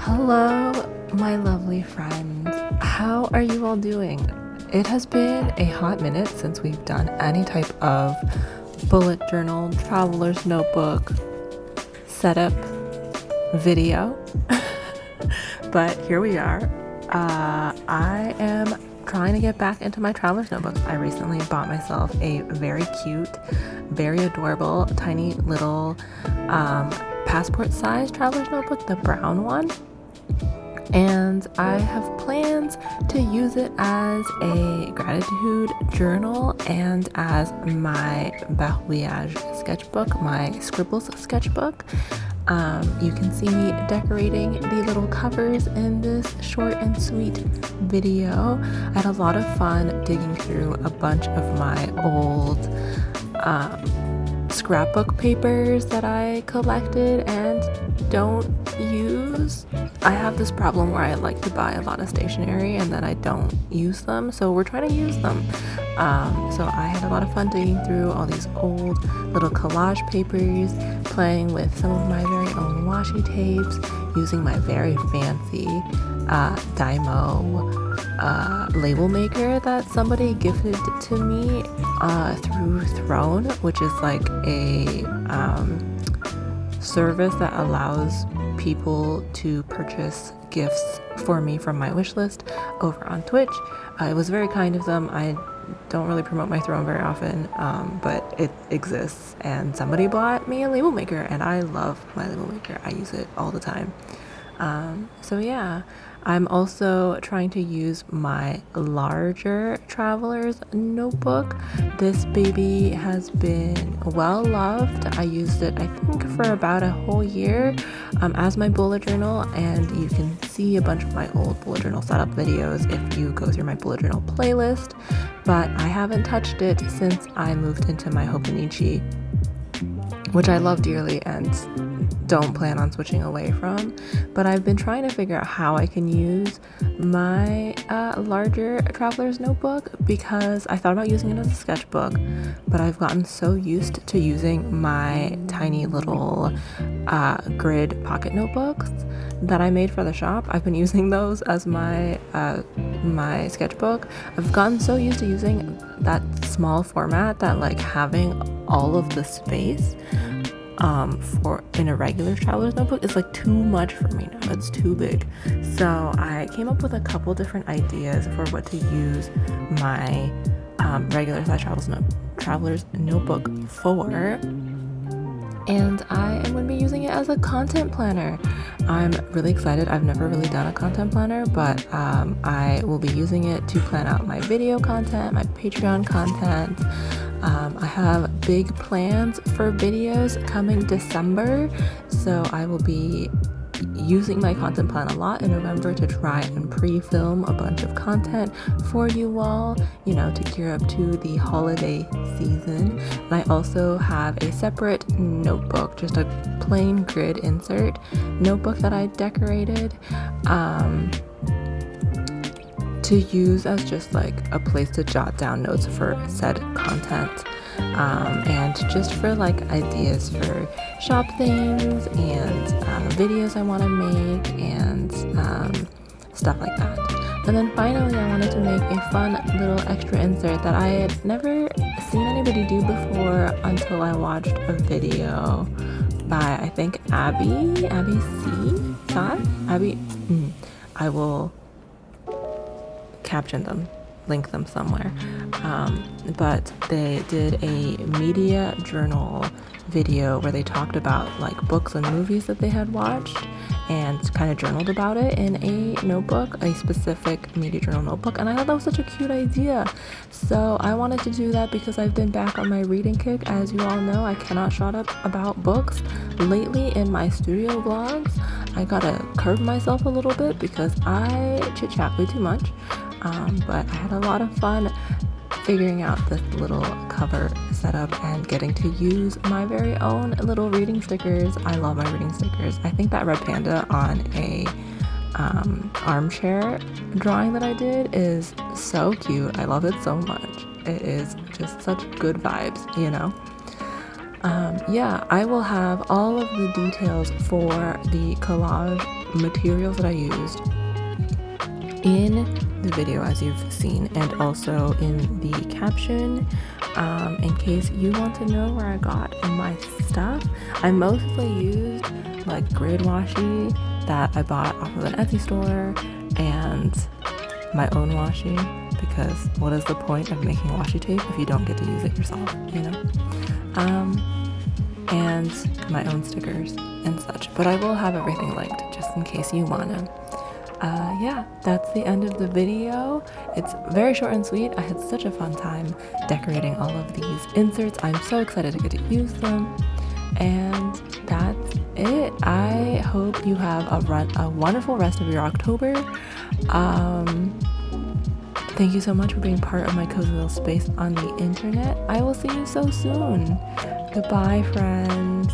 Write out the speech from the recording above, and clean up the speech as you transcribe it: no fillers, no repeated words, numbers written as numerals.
Hello, my lovely friends. How are you all doing? It has been a hot minute since we've done any type of bullet journal, traveler's notebook, setup video. But here we are. I am trying to get back into my traveler's notebooks. I recently bought myself a very cute, very adorable, tiny little passport size traveler's notebook, the brown one. And I have plans to use it as a gratitude journal and as my voyage sketchbook, my scribbles sketchbook. You can see me decorating the little covers in this short and sweet video. I had a lot of fun digging through a bunch of my old scrapbook papers that I collected and don't use. I have this problem where I like to buy a lot of stationery and then I don't use them, so we're trying to use them. So I had a lot of fun digging through all these old little collage papers, playing with some of my very own washi tapes, using my very fancy Dymo label maker that somebody gifted to me through Throne, which is like a service that allows people to purchase gifts for me from my wish list over on Twitch. It was very kind of them. I don't really promote my Throne very often, but it exists, and somebody bought me a label maker, and I love my label maker. I use it all the time. So yeah, I'm also trying to use my larger traveler's notebook. This baby has been well loved. I used it, I think, for about a whole year as my bullet journal, and you can see a bunch of my old bullet journal setup videos if you go through my bullet journal playlist, but I haven't touched it since I moved into my Hobonichi, which I love dearly and don't plan on switching away from. But I've been trying to figure out how I can use my larger traveler's notebook, because I thought about using it as a sketchbook, but I've gotten so used to using my tiny little grid pocket notebooks that I made for the shop. I've been using those as my my sketchbook. I've gotten so used to using that small format that like having all of the space for in a regular traveler's notebook is like too much for me now. It's too big. So I came up with a couple different ideas for what to use my regular size traveler's notebook for, and I am going to be using it as a content planner. I'm really excited. I've never really done a content planner, but I will be using it to plan out my video content, my Patreon content. I have big plans for videos coming December, so I will be using my content plan a lot in November to try and pre-film a bunch of content for you all, you know, to gear up to the holiday season. And I also have a separate notebook, just a plain grid insert notebook that I decorated to use as just like a place to jot down notes for said content, and just for like ideas for shop things and videos I want to make and stuff like that. And then finally, I wanted to make a fun little extra insert that I had never seen anybody do before until I watched a video by, I think, Abby C. Abby. I will caption them, link them somewhere, but they did a media journal video where they talked about like books and movies that they had watched and kind of journaled about it in a notebook, a specific media journal notebook, and I thought that was such a cute idea. So I wanted to do that because I've been back on my reading kick. As you all know, I cannot shut up about books lately in my studio vlogs. I gotta curb myself a little bit because I chit chat way too much. But I had a lot of fun figuring out this little cover setup and getting to use my very own little reading stickers. I love my reading stickers. I think that red panda on a armchair drawing that I did is so cute. I love it so much. It is just such good vibes, you know? Yeah, I will have all of the details for the collage materials that I used in the video, as you've seen, and also in the caption, in case you want to know where I got my stuff. I mostly used like grid washi that I bought off of an Etsy store and my own washi, because what is the point of making washi tape if you don't get to use it yourself, you know? And my own stickers and such, but I will have everything linked just in case you wanna. Yeah, that's the end of the video. It's very short and sweet. I had such a fun time decorating all of these inserts. I'm so excited to get to use them. And that's it. I hope you have a wonderful rest of your October. Thank you so much for being part of my cozy little space on the internet. I will see you so soon. Goodbye, friends.